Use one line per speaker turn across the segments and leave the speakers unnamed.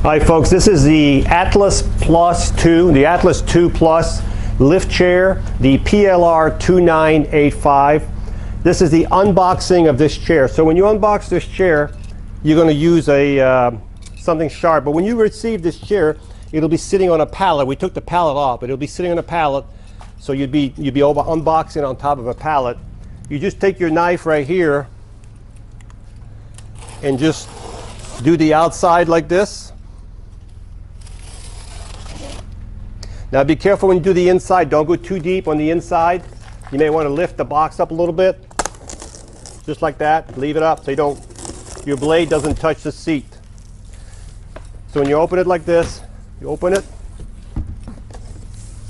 All right, folks, this is the Atlas Plus 2, the Atlas 2 Plus lift chair, the PLR 2985. This is the unboxing of this chair. So when you unbox this chair, you're going to use something sharp. But when you receive this chair, it'll be sitting on a pallet. We took the pallet off, but it'll be sitting on a pallet. So you'd be unboxing on top of a pallet. You just take your knife right here and just do the outside like this. Now be careful when you do the inside. Don't go too deep on the inside. You may want to lift the box up a little bit. Just like that. Leave it up so your blade doesn't touch the seat. So when you open it like this, you open it.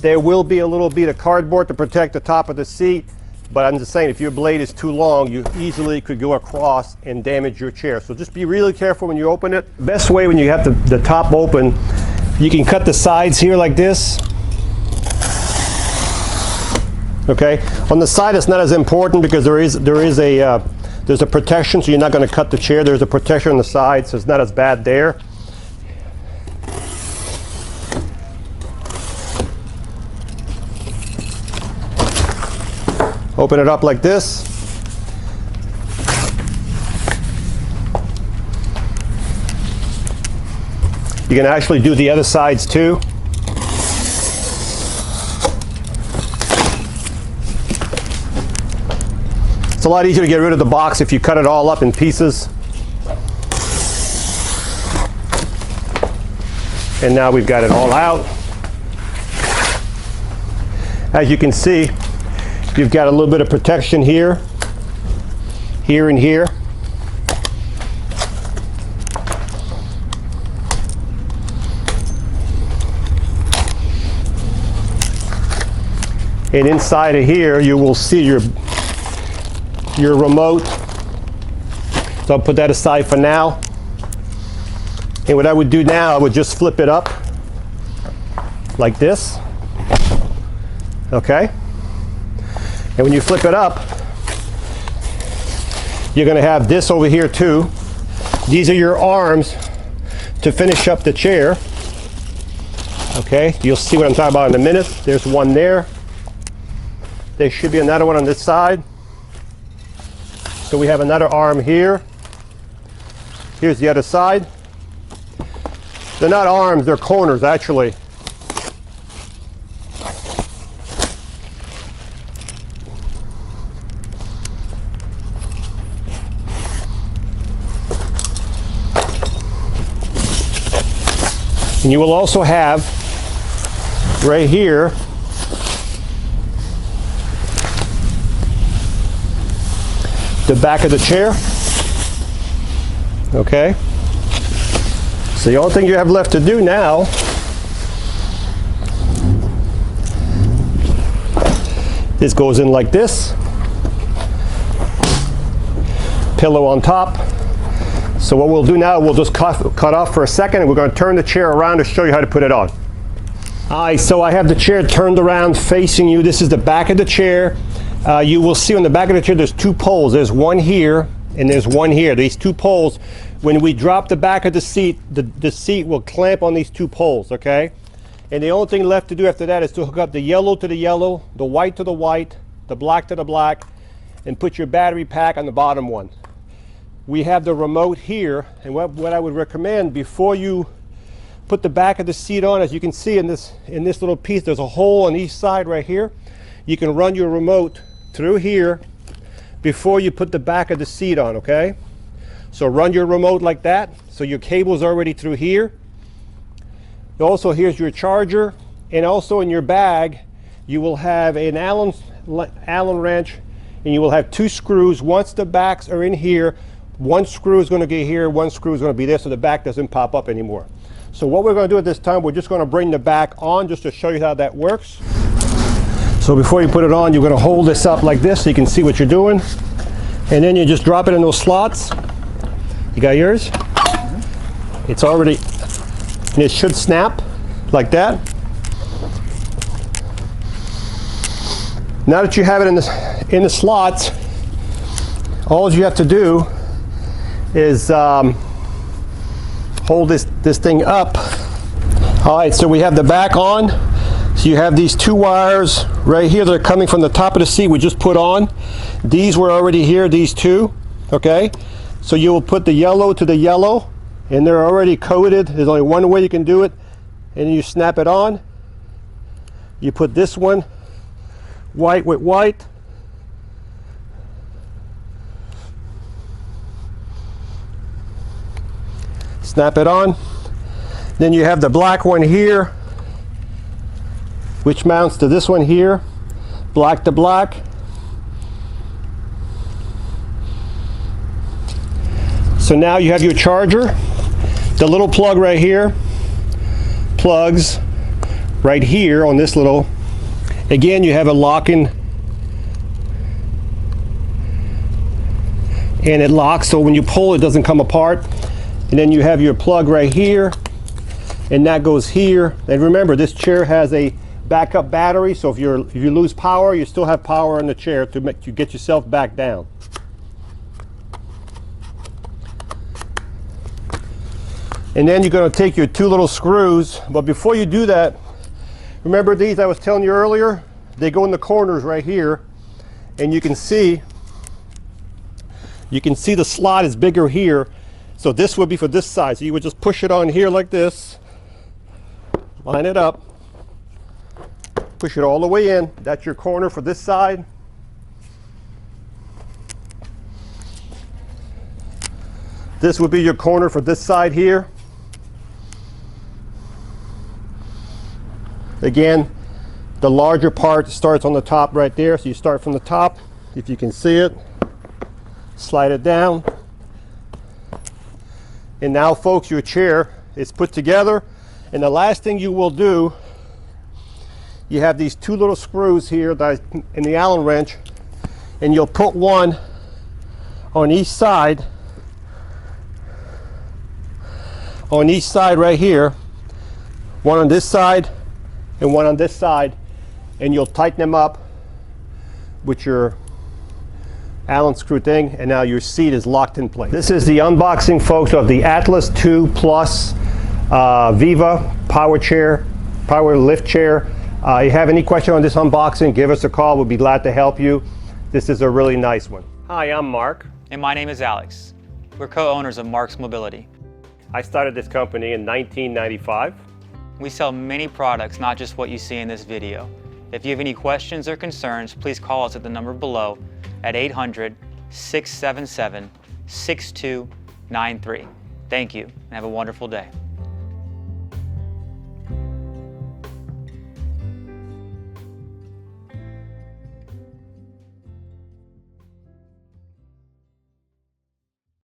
There will be a little bit of cardboard to protect the top of the seat. But I'm just saying, if your blade is too long, you easily could go across and damage your chair. So just be really careful when you open it. Best way when you have the top open, you can cut the sides here like this. Okay, on the side it's not as important because there's a protection, so you're not going to cut the chair. There's a protection on the side, so it's not as bad there. Open it up like this. You can actually do the other sides too. It's a lot easier to get rid of the box if you cut it all up in pieces. And now we've got it all out. As you can see, you've got a little bit of protection here, here and here. And inside of here, you will see your remote. So I'll put that aside for now. And what I would do now, I would just flip it up like this. Okay? And when you flip it up, you're going to have this over here too. These are your arms to finish up the chair. Okay? You'll see what I'm talking about in a minute. There's one there. There should be another one on this side. So we have another arm here. Here's the other side. They're not arms, they're corners actually. And you will also have right here the back of the chair. Okay, so the only thing you have left to do now this goes in like this, pillow on top. So what we'll do now, we'll just cut off for a second and we're going to turn the chair around to show you how to put it on. Alright, so I have the chair turned around facing you. This is the back of the chair. You will see on the back of the chair there's two poles. There's one here and there's one here. These two poles, when we drop the back of the seat, the seat will clamp on these two poles, okay? And the only thing left to do after that is to hook up the yellow to the yellow, the white to the white, the black to the black, and put your battery pack on the bottom one. We have the remote here, and what I would recommend before you put the back of the seat on, as you can see in this little piece, there's a hole on each side right here. You can run your remote through here before you put the back of the seat on, okay? So run your remote like that, so your cable's already through here. Also, here's your charger, and also in your bag, you will have an Allen wrench, and you will have two screws. Once the backs are in here, one screw is going to get here, one screw is going to be there, so the back doesn't pop up anymore. So what we're going to do at this time, we're just going to bring the back on just to show you how that works. So before you put it on, you're going to hold this up like this so you can see what you're doing. And then you just drop it in those slots. You got yours? It's already, and it should snap like that. Now that you have it in the slots, all you have to do is hold hold this thing up. All right, so we have the back on. So you have these two wires right here that are coming from the top of the seat we just put on. These were already here, these two, okay? So you will put the yellow to the yellow, and they're already coated. There's only one way you can do it, and then you snap it on. You put this one white with white. Snap it on. Then you have the black one here, which mounts to this one here, black to black. So now you have your charger. The little plug right here plugs right here on this little. Again, you have a lock-in, and it locks, so when you pull it doesn't come apart. And then you have your plug right here, and that goes here. And remember, this chair has a backup battery, so if you lose power, you still have power in the chair to make you get yourself back down. And then you're going to take your two little screws, but before you do that, remember these I was telling you earlier? They go in the corners right here, and you can see the slot is bigger here. So this would be for this side. So you would just push it on here like this, line it up, push it all the way in. That's your corner for this side. This would be your corner for this side here. Again, the larger part starts on the top right there. So you start from the top, if you can see it, slide it down. And now, folks, your chair is put together. And the last thing you will do, you have these two little screws here that in the Allen wrench, and you'll put one on each side. On each side right here, one on this side and one on this side, and you'll tighten them up with your Allen screw thing, and now your seat is locked in place. This is the unboxing, folks, of the Atlas 2 Plus Viva power lift chair. If you have any question on this unboxing, give us a call. We'll be glad to help you. This is a really nice one. Hi, I'm Mark.
And my name is Alex. We're co-owners of Marc's Mobility.
I started this company in 1995.
We sell many products, not just what you see in this video. If you have any questions or concerns, please call us at the number below at 800-677-6293. Thank you, and have a wonderful day.